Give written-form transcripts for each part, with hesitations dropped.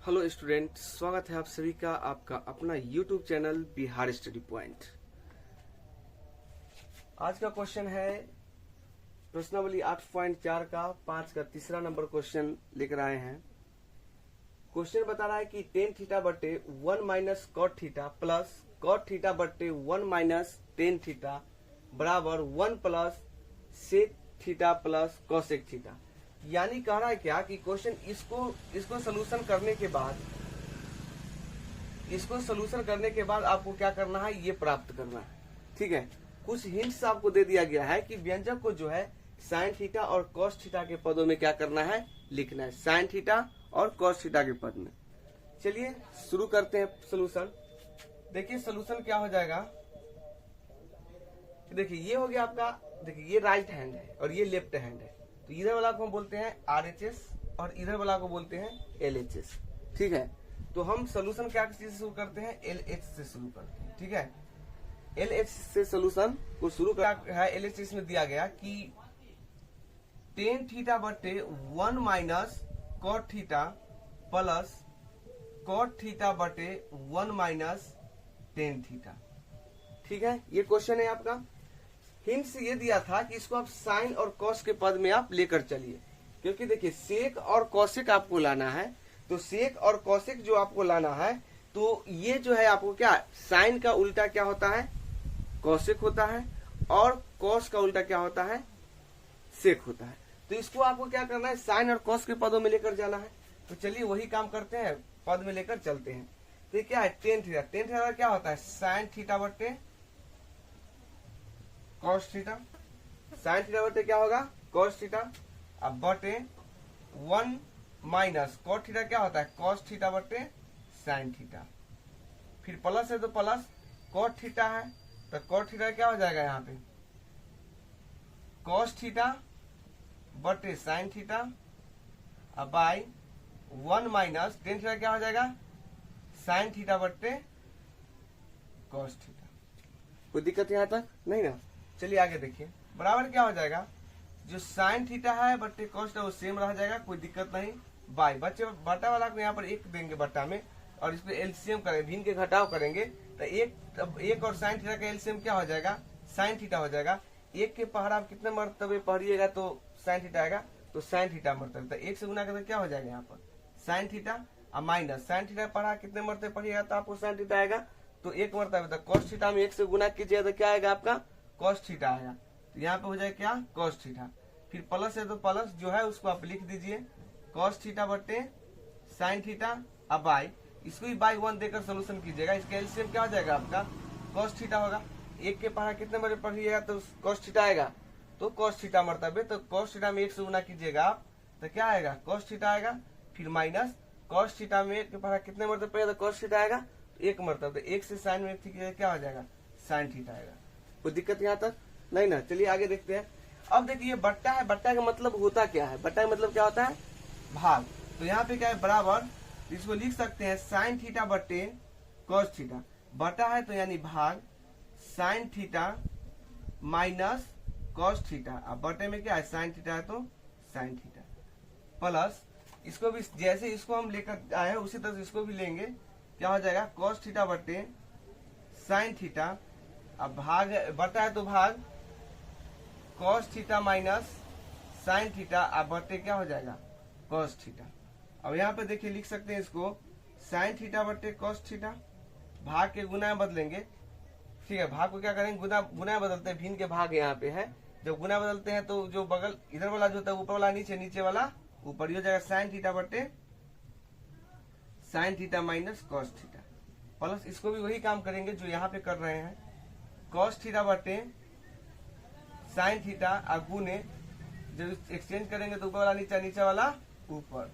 Hello student, स्वागत है आप सभी का आपका अपना YouTube channel Bihar study point. आज का क्वेश्चन है प्रश्नावली 8.4 का 5 का तीसरा नंबर क्वेश्चन लेकर आए हैं। क्वेश्चन बता रहा है कि टेन थीटा बटे 1 minus cot theta plus cot theta बटे 1 माइनस टेन थीटा बराबर 1 plus sec theta plus cosec theta. यानी कह रहा है क्या कि क्वेश्चन इसको सोल्यूशन करने के बाद आपको क्या करना है, ये प्राप्त करना है। ठीक है, कुछ हिंट्स आपको दे दिया गया है कि व्यंजक को जो है साइन थीटा और कॉस थीटा के पदों में क्या करना है, लिखना है, साइन थीटा और कॉस थीटा के पद में। चलिए शुरू करते हैं सोल्यूशन। देखिए सोल्यूशन क्या हो जाएगा। देखिए ये हो गया आपका, देखिए ये राइट हैंड है और ये लेफ्ट हैंड है, तो इधर वाला को हम बोलते हैं RHS और इधर वाला को बोलते हैं LHS। ठीक है, तो हम सोल्यूशन क्या चीज से शुरू करते हैं, LH से शुरू करते हैं। ठीक है, LH से सोल्यूशन को शुरू कर है। LH में दिया गया कि टेन थीटा बटे 1 minus cot theta plus cot theta बटे 1 माइनस टेन थीटा। ठीक है, ये क्वेश्चन है आपका। हिंट्स ये दिया था कि इसको आप साइन और कॉस के पद में आप लेकर चलिए, क्योंकि देखिए सेक और कॉसेक आपको लाना है। तो सेक और कॉसेक जो आपको लाना है, तो ये जो है आपको क्या, साइन का उल्टा क्या होता है, कॉसेक होता है, और कॉस का उल्टा क्या होता है, सेक होता है। तो इसको आपको क्या करना है, साइन और कॉस के पदों में लेकर जाना है। तो चलिए वही काम करते हैं, पद में लेकर चलते हैं। तो क्या है, टेन थीटा। टेन थीटा क्या होता है, साइन थीटा बटे कॉस थीटा। साइन थीटा बटे क्या होगा, कॉस थीटा। अब बटे 1 माइनस कॉट थीटा क्या होता है, कॉस थीटा बटे साइन थीटा। फिर प्लस है तो प्लस कॉट थीटा है, तो कॉट थीटा क्या हो जाएगा यहाँ पे, कॉस थीटा बटे साइन थीटा। अब बाई 1 माइनस टेन थीटा क्या हो जाएगा, साइन थीटा बटे कॉस थीटा। कोई दिक्कत यहाँ तक नहीं ना। चलिए आगे देखिए, बराबर क्या हो जाएगा, जो साइन थीटा है बटे कॉस थीटा वो सेम रह जाएगा, कोई दिक्कत नहीं। बाई बच्चे बटा वाला को यहाँ पर एक देंगे बटा में, और इसको एलसीएम करेंगे, भिन्न के घटाव करेंगे, तो एक और साइन थीटा का एलसीएम क्या हो जाएगा, साइन थीटा हो जाएगा। एक के पहाड़ आप कितने मरतबे पढ़िएगा तो साइन थीटा आएगा, तो साइन थीटा मरतबे, तो एक से गुना करके क्या हो जाएगा यहाँ पर साइन थीटा, और माइनस साइन थीटा पढ़ा कितने मरतबे पढ़िएगा तो आपको साइन थीटा आएगा, तो एक मरतबे। तो कॉस थीटा में एक से गुना कीजिएगा तो क्या आएगा आपका, कॉस थीटा आएगा। तो यहाँ पे हो जाए क्या, कॉस थीटा। फिर प्लस है तो प्लस जो है उसको आप लिख दीजिए, कॉस थीटा बटे साइन थीटा। अब बाई, इसको भी बाई 1 देकर सोल्यूशन कीजिएगा। इसका एलसीएम क्या हो जाएगा आपका, कॉस थीटा होगा। एक के पहाड़ कितने मरतबे पढ़िएगा तो कॉस थीटा आएगा, तो कॉस थीटा मरतबे, तो कॉस थीटा में एक से गुना कीजिएगा आप तो क्या आएगा, कॉस थीटा आएगा। फिर माइनस कॉस थीटा में एक के पहाड़ कितने मरतबे पढ़ेगा तो कॉस थीटा आएगा, एक मरतबे, तो एक से साइन में क्या हो जाएगा, साइन थीटा आएगा। कोई दिक्कत यहाँ तक नहीं ना। चलिए आगे देखते हैं। अब देखिए बट्टा है, बट्टा का मतलब होता क्या है, बट्टा का मतलब क्या होता है, भाग। तो यहाँ पे क्या है, बराबर, इसको लिख सकते हैं साइन थीटा बटे कॉस थीटा। बटा है तो यानी भाग sign theta minus cos theta. अब बटे में क्या है, साइन थीटा है तो साइन थीटा, प्लस इसको भी जैसे इसको हम लेकर आए हैं उसी तरह से इसको भी लेंगे, क्या हो जाएगा, कॉस थीटा बटे साइन थीटा। अब भाग बटा है तो भाग cos theta minus sine theta. अब बटे क्या हो जाएगा, कॉस थीटा। अब यहाँ पे देखिए लिख सकते हैं इसको साइन थीटा बटे कॉस थीटा, भाग के गुना में बदलेंगे। ठीक है, भाग को क्या करेंगे, गुना बदलते हैं, भिन्न के भाग यहाँ पे है, जब गुना बदलते हैं तो जो बगल इधर वाला जो होता है ऊपर वाला नीचे, नीचे वाला ऊपर, हो जाएगा साइन थीटा बटे sign theta minus cos theta. Plus इसको भी वही काम करेंगे जो यहाँ पे कर रहे हैं, कॉस थीटा बटे साइन थीटा, और गुने जब एक्सचेंज करेंगे तो ऊपर वाला नीचे, नीचे वाला ऊपर,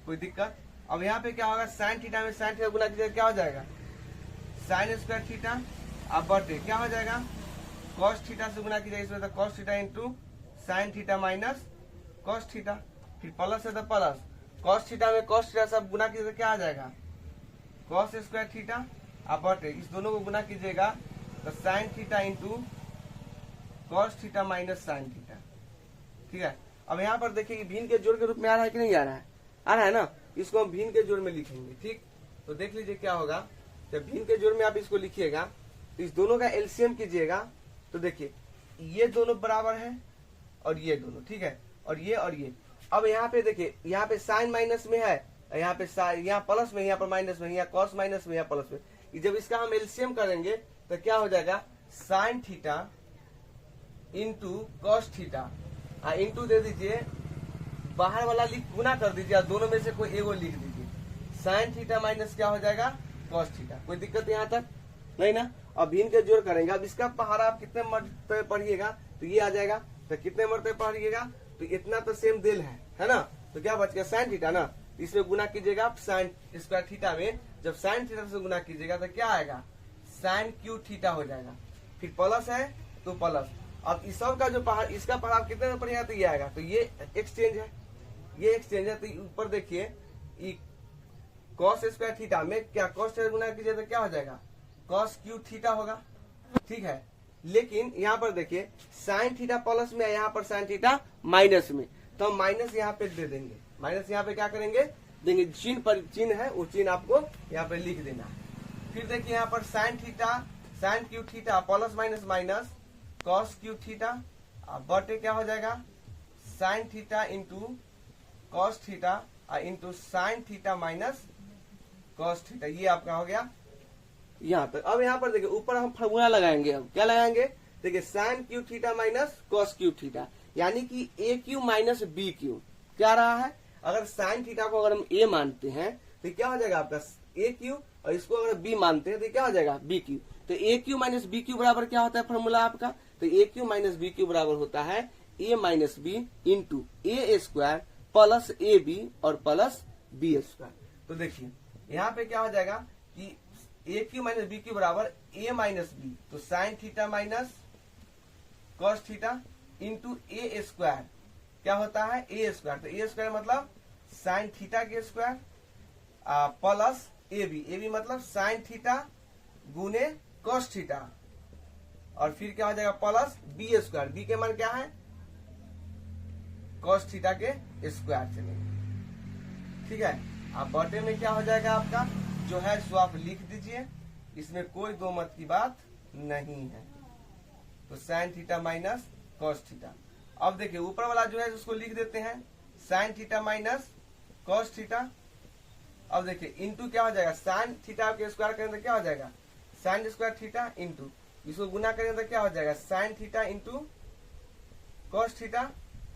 कोई दिक्कत। अब यहाँ पे क्या होगा, साइन थीटा में साइन थीटा गुना कीजिए क्या हो जाएगा, साइन स्क्वायर थीटा। अब बटे क्या हो जाएगा, कॉस थीटा से गुना कीजिए इसमें, तो cos theta into sine theta minus cos theta. फिर प्लस है तो प्लस कॉस थीटा में कॉस थीटा सब गुना कीजिए तो क्या आ जाएगा, कॉस स्क्वायर थीटा। अब बटे इस दोनों को गुना कीजिएगा तो sine theta into cos theta minus sine theta. ठीक है, अब यहाँ पर देखिए भिन्न के जोड़ के रूप में आ रहा है कि नहीं आ रहा है, आ रहा है ना। इसको हम भिन्न के जोड़ में लिखेंगे। ठीक, तो देख लीजिए क्या होगा। जब भिन्न के जोड़ में आप इसको लिखिएगा तो इस दोनों का एलसीएम कीजिएगा, तो देखिए ये दोनों बराबर है और ये दोनों, ठीक है, और ये। अब यहाँ पे देखिए, यहाँ पे साइन माइनस में है, यहाँ पे यहाँ प्लस में, यहाँ पर माइनस में, यहाँ कॉस माइनस में, यहाँ प्लस में। जब इसका हम एलसीएम करेंगे तो क्या हो जाएगा, sine theta into cos theta, into दे दीजिए, बाहर वाला गुना कर दीजिए और दोनों में से कोई एगो लिख दीजिए। साइन थीटा माइनस क्या हो जाएगा, कॉस थीटा। कोई दिक्कत यहाँ तक नहीं ना। अब भिन्न के जोड़ करेंगे। अब इसका पहाड़ा आप कितने मरतबे पढ़िएगा तो ये आ जाएगा, तो कितने मरतबे पढ़िएगा तो इतना तो सेम दिल है ना। तो क्या बच गया, साइन थीटा ना, इसमें गुना कीजिएगा आप साइन स्क्वायर थीटा में। जब साइन थीटा से गुना कीजिएगा तो क्या आएगा, साइन क्यू थीटा हो जाएगा। फिर प्लस है तो प्लस। अब इस सब का जो पहाड़, इसका पहाड़ आप कितने में पढ़िएगा तो ये आएगा। तो ये एक्सचेंज है, ये एक्सचेंज है। तो ऊपर देखिए कॉस स्क्वायर थीटा में क्या कॉस थीटा गुना कीजिए तो क्या हो जाएगा, कॉस क्यू थीटा होगा। ठीक है, लेकिन यहाँ पर देखिए साइन थीटा प्लस में है, यहाँ पर साइन थीटा माइनस में, तो हम माइनस यहाँ पे दे देंगे। माइनस यहाँ पे क्या करेंगे, देंगे। चिन्ह पर चिन्ह है, वो चिन्ह आपको यहाँ पे लिख देना है। फिर देखिए यहाँ पर sine theta, sine cube theta plus minus minus cos cube theta, बटे क्या हो जाएगा, sine theta into cos theta into sine theta minus cos theta. ये आपका हो गया यहाँ तक। अब यहाँ पर देखिए ऊपर हम फॉर्मूला लगाएंगे। अब क्या लगाएंगे, देखिए sine cube theta minus cos cube theta, यानी कि ए क्यू माइनस बी क्यू। क्या रहा है, अगर साइन थीटा को अगर हम ए मानते हैं तो क्या हो जाएगा आपका ए क्यू, और इसको अगर बी मानते हैं तो क्या हो जाएगा बी क्यू। तो A cube minus B cube बराबर क्या होता है फॉर्मूला आपका, तो A cube minus B cube बराबर होता है A minus B into A square plus A B और प्लस बी स्क्वायर। तो देखिए यहाँ पे क्या हो जाएगा कि ए क्यू माइनस बी क्यू बराबर ए माइनस बी, तो sine theta minus cos theta into A square क्या होता है ए स्क्वायर। तो ए स्क्वायर मतलब साइन थीटा के स्क्वायर प्लस ए बी मतलब साइन थीटा गुने कॉस थीटा, और फिर क्या हो जाएगा प्लस बी स्क्वायर। बी के मान क्या है, कॉस थीटा के स्क्वायर चलेंगे। ठीक है, अब बटे में क्या हो जाएगा आपका जो है सो आप लिख दीजिए, इसमें कोई दो मत की बात नहीं है। तो sine theta minus cos theta. अब देखिए ऊपर वाला जो है उसको लिख देते हैं sign theta minus cos theta. अब देखिए इंटू क्या हो जाएगा, साइन थीटा के स्क्वायर करेंगे तो क्या हो जाएगा, साइन स्क्वायर थीटा इंटू इसको गुना करेंगे तो क्या हो जाएगा, sine theta into cos theta,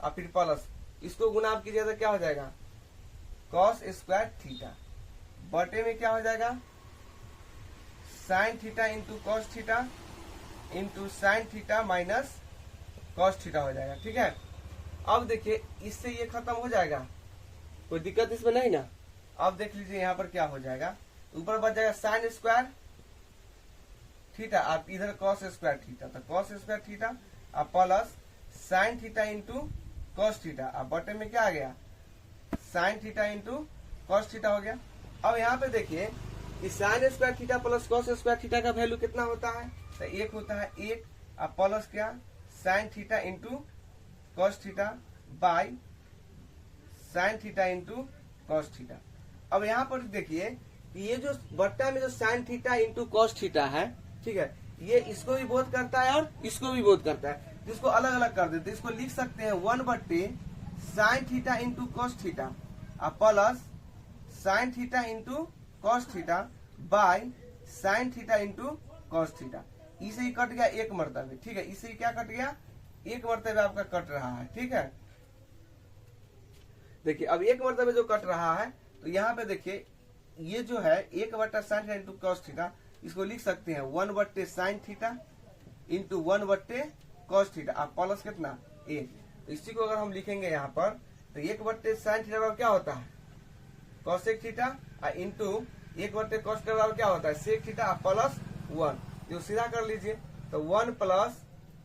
और फिर प्लस इसको गुना आप कीजिएगा तो क्या हो जाएगा, कॉस स्क्वायर थीटा। बटे में क्या हो जाएगा, sine theta into cos theta into sine theta minus cos theta हो जाएगा। ठीक है, अब देखिए इससे ये खत्म हो जाएगा, कोई दिक्कत इसमें नहीं ना। अब देख लीजिए यहाँ पर क्या हो जाएगा, ऊपर बच जाएगा साइन स्क्वायर थीटा, आप इधर कॉस स्क्वायर थीटा, तो कॉस स्क्वायर थीटा अब plus sign theta into cos theta, अब बटे में क्या आ गया, sign theta into cos theta हो गया। अब यहाँ पे देखिए कि sine square theta plus cos square theta का वैल्यू कितना होता है, तो एक होता है एक, अब प्लस क्या sign theta into cos theta by sine theta into cos theta. अब यहाँ पर देखिए ये जो बट्टा में जो sign theta into cos theta है, ठीक है, ये इसको भी बोध करता है और इसको भी बोध करता है, तो इसको अलग अलग कर देते हैं। इसको लिख सकते हैं 1/, sign theta into cos theta plus sign theta into cos theta by sine theta into cos theta. इसे ही कट गया एक मरतबे। ठीक है, इसे ही क्या कट गया, एक मरतबे आपका कट रहा है। ठीक है, देखिए अब एक मरतबे जो कट रहा है तो यहाँ पे देखिए ये जो है 1/, sign theta into cos theta, इसको लिख सकते हैं 1/, sign theta into 1/, cos theta, आप प्लस कितना एक। तो इसी को अगर हम लिखेंगे यहाँ पर तो 1/, साइन थीटा बराबर क्या होता है, cosec theta into 1/, cos theta बराबर क्या होता है, सेक थीटा प्लस 1, जो सीधा कर लीजिए तो 1 प्लस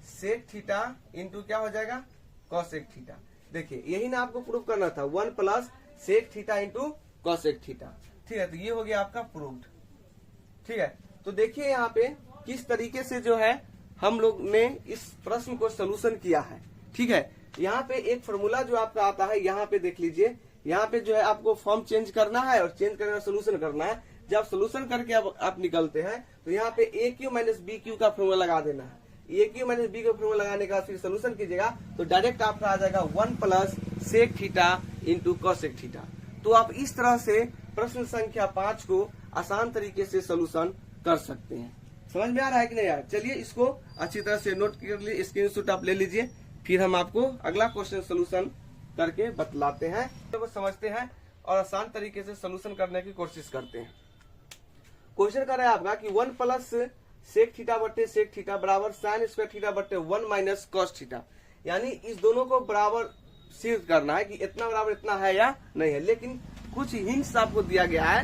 सेक थीटा इंटू क्या हो जाएगा, कॉसेक थीटा। देखिए यही ना आपको प्रूफ करना था, 1 plus sec theta into cosec theta. ठीक है, तो ये हो गया आपका प्रूफ्ड। ठीक है, तो देखिए यहाँ पे किस तरीके से जो है हम लोग ने इस प्रश्न को सोल्यूशन किया है। ठीक है, यहाँ पे एक फॉर्मूला जो आपका आता है, यहाँ पे देख लीजिए यहाँ पे जो है आपको फॉर्म चेंज करना है और चेंज करके सोल्यूशन करना है। जब सोल्यूशन करके आप निकलते हैं तो यहाँ पे ए क्यू माइनस बी क्यू का फॉर्मूला लगा देना है। ए क्यू माइनस बी का फॉर्मूला लगाने के बाद फिर सोल्यूशन कीजिएगा तो डायरेक्ट आपका आ जाएगा 1 plus sec theta into cosec theta. तो आप इस तरह से प्रश्न संख्या 5 को आसान तरीके से सोल्यूशन कर सकते हैं। समझ में आ रहा है कि नहीं यार? चलिए इसको अच्छी तरह से नोट कर लीजिए, स्क्रीनशॉट आप ले लीजिए, फिर हम आपको अगला क्वेश्चन सोल्यूशन करके बतलाते हैं, तो समझते हैं और आसान तरीके से सोल्यूशन करने की कोशिश करते हैं। क्वेश्चन कर रहा है आपका कि 1 प्लस सेक थीटा बट्टे सेक थीटा बराबर साइन स्क्वायर थीटा बट्टे 1 माइनस कॉस थीटा, यानी इस दोनों को बराबर सिद्ध करना है कि इतना बराबर इतना है या नहीं है। लेकिन कुछ हिंट्स आपको दिया गया है,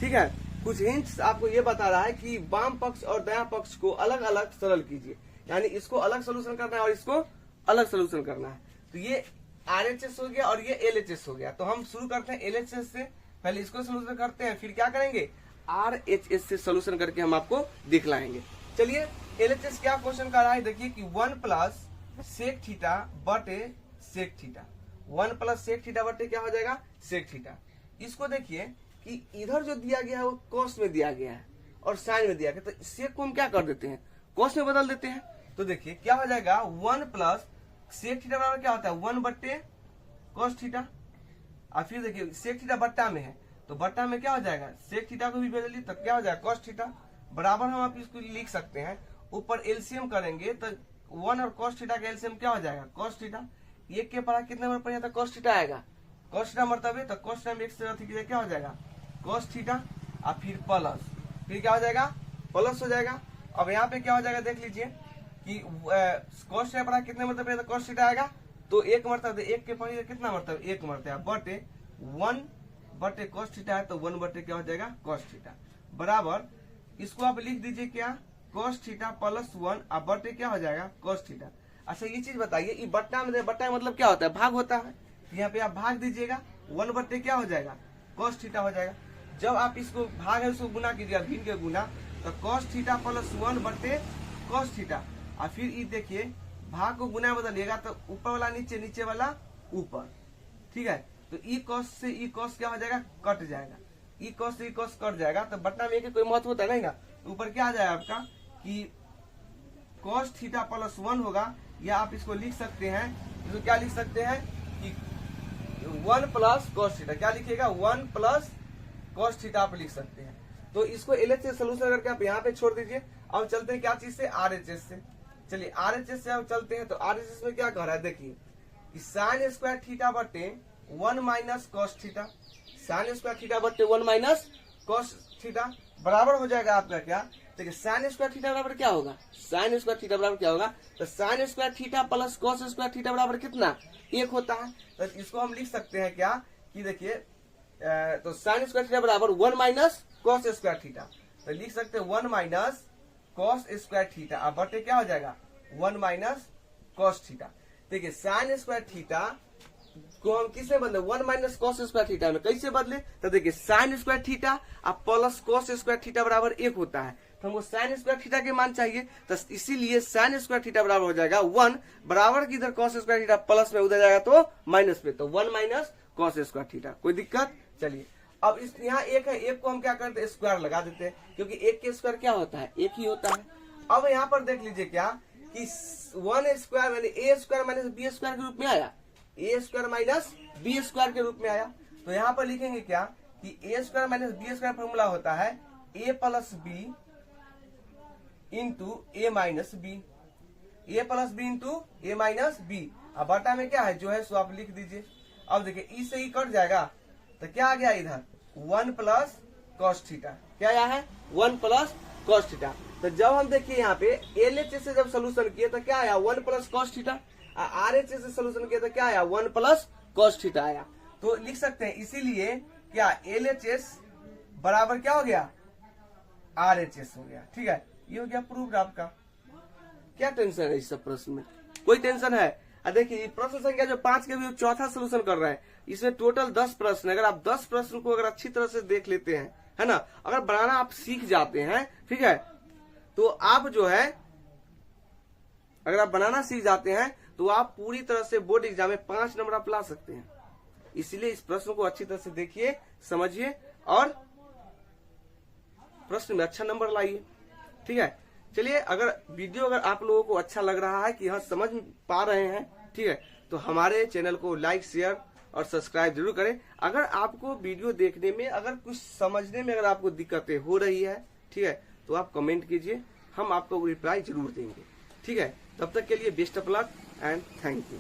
ठीक है, कुछ हिंट्स आपको ये बता रहा है कि वाम पक्ष और दायां पक्ष को अलग अलग सरल कीजिए, यानी इसको अलग सोल्यूशन करना है और इसको अलग सोल्यूशन करना है। तो ये RHS हो गया और ये LHS हो गया। तो हम शुरू करते हैं LHS से, पहले इसको सोल्यूशन करते हैं, फिर क्या करेंगे RHS से सोल्यूशन करके हम आपको दिखलाएंगे। चलिए LHS क्या क्वेश्चन कर रहा है, देखिए कि 1 प्लस सेक थीटा बटे sec theta, 1 plus sec theta बटे क्या हो जाएगा सेक थीटा। इसको देखिए कि इधर जो दिया गया है वो कॉस में दिया गया है और साइन में दिया गया, तो सेक को हम क्या कर देते हैं कॉस में बदल देते हैं। तो देखिए क्या हो जाएगा 1 प्लस सेक थीटा बराबर क्या होता है 1 बट्टे कॉस थीटा, और फिर देखिए सेक थीटा बट्टा में है तो बट्टा में क्या हो जाएगा सेक थीटा को भी बदलिए तो क्या हो जाएगा कॉस थीटा बराबर। हम आप इसको लिख सकते हैं, ऊपर एलसीएम करेंगे तो 1 और कॉस थीटा का एलसीएम क्या हो जाएगा कॉस थीटा। एक के पढ़ा कितने नंबर पर जाता है कॉस थीटा आएगा, कॉस थीटा मरतबे तो कॉस थीटा में एक से अधिक क्या हो जाएगा कॉस थीटा, और फिर प्लस, फिर क्या हो जाएगा प्लस हो जाएगा। अब यहाँ पे क्या हो जाएगा देख लीजिए कि कॉस थीटा पढ़ा कितने मरतबे कॉस थीटा आएगा, तो एक मरतबे, एक के पढ़िए कितना मरतबे एक मरतबा बटे 1 बटे कॉस थीटा है तो 1 बटे क्या हो जाएगा कॉस थीटा बराबर। इसको आप लिख दीजिए क्या कॉस थीटा प्लस 1 अब बटे क्या हो जाएगा कॉस थीटा। अच्छा ये चीज बताइए ये बट्टा में, बट्टा मतलब क्या होता है भाग होता है, यहाँ पे आप भाग दीजिएगा 1 बटे क्या हो जाएगा कॉस थीटा हो जाएगा। जब आप इसको भाग है उसको गुना कीजिएगा भिन्न के गुना तो कॉस थीटा प्लस 1 बटे कॉस थीटा, और फिर ये देखिए भाग को गुना बदलिएगा तो ऊपर वाला नीचे, नीचे वाला ऊपर, ठीक है। तो ई कॉस से ई कॉस क्या हो जाएगा कट जाएगा, ई कॉस से ई कॉस कट जाएगा तो बट्टा में कोई महत्व होता नहीं ना, ऊपर क्या आ जाएगा आपका कि कॉस थीटा प्लस 1 होगा, या आप इसको लिख सकते हैं, इसको क्या लिख सकते हैं कि 1 प्लस कॉस थीटा, क्या लिखिएगा 1 प्लस कॉस थीटा आप लिख सकते हैं। तो इसको LHS सोल्यूशन करके आप यहाँ पे छोड़ दीजिए। अब चलते हैं क्या चीज से RHS से। चलिए RHS से अब चलते हैं, तो RHS में क्या कह रहा है देखिए कि साइन स्क्वायर थीटा बटे 1 minus cos theta, sine square theta बटे 1 माइनस कॉस थीटा बराबर हो जाएगा आपका क्या, देखिए साइन स्क्वायर थीटा बराबर क्या होगा, साइन स्क्वायर थीटा बराबर क्या होगा, तो sine square theta plus cos square theta बराबर कितना 1 होता है। तो इसको हम लिख सकते हैं क्या कि देखिए तो साइन स्क्वायर थीटा बराबर 1 माइनस कॉस स्क्वायर थीटा, तो लिख सकते हैं 1 माइनस कॉस स्क्वायर थीटा अब बटे क्या हो जाएगा 1 माइनस कॉस थीटा। देखिए साइन स्क्वायर थीटा को हम किसमें बदले 1 माइनस कॉस स्क्वायर थीटा में, कैसे बदले तो देखिए साइन स्क्वायर थीटा अब प्लस कॉस स्क्वायर थीटा बराबर 1 होता है, तो हमको साइन स्क्वायर थीटा के मान चाहिए, तो इसीलिए साइन स्क्वायर थीटा बराबर हो जाएगा 1 बराबर की इधर कॉस स्क्वायर थीटा प्लस में उधर जाएगा तो माइनस में, तो 1 माइनस कॉस स्क्वायर थीटा। कोई दिक्कत। चलिए अब इस यहाँ एक है, एक को हम क्या करते हैं स्क्वायर लगा देते हैं, क्योंकि एक के स्क्वायर क्या होता है एक ही होता है। अब यहाँ पर देख लीजिए क्या कि 1 स्क्वायर यानी ए स्क्वायर माइनस बी स्क्वायर के रूप में आया, ए स्क्वायर माइनस बी स्क्वायर के रूप में आया। तो यहाँ पर लिखेंगे क्या कि A square minus B square formula होता है A plus B into A minus B, A plus B into A minus B. अब बटा में क्या है जो है सो आप लिख दीजिए। अब देखिए ई से ई कट जाएगा तो क्या आ गया इधर 1 प्लस कॉस थीटा, क्या आया है 1 प्लस कॉस थीटा। तो जब हम देखिए यहाँ पे LHS से जब सोल्यूशन किए तो क्या आया 1 प्लस कॉस थीटा, RHS से सोल्यूशन किया तो क्या आया 1 प्लस कॉस थीटा आया। तो लिख सकते हैं इसीलिए क्या LHS बराबर क्या हो गया RHS हो गया, ठीक है। ये हो गया प्रूफ आपका। क्या टेंशन है इस सब प्रश्न में, कोई टेंशन है। देखिए प्रश्न संख्या जो 5 के भी चौथा सोल्यूशन कर रहा है, इसमें टोटल 10 प्रश्न। अगर आप 10 प्रश्न को अगर अच्छी तरह से देख लेते हैं, है ना, अगर बनाना आप सीख जाते हैं, ठीक है, तो आप जो है अगर आप बनाना सीख जाते हैं तो आप पूरी तरह से बोर्ड एग्जाम में 5 नंबर आप ला सकते हैं। इसलिए इस प्रश्न को अच्छी तरह से देखिए, समझिए और प्रश्न में अच्छा नंबर लाइए। ठीक है, चलिए अगर वीडियो अगर आप लोगों को अच्छा लग रहा है कि हाँ समझ पा रहे हैं, ठीक है, तो हमारे चैनल को लाइक शेयर और सब्सक्राइब जरूर करें। अगर आपको वीडियो देखने में अगर कुछ समझने में अगर आपको दिक्कतें हो रही है, ठीक है, तो आप कमेंट कीजिए, हम आपको रिप्लाई जरूर देंगे। ठीक है, तब तक के लिए best of luck and thank you.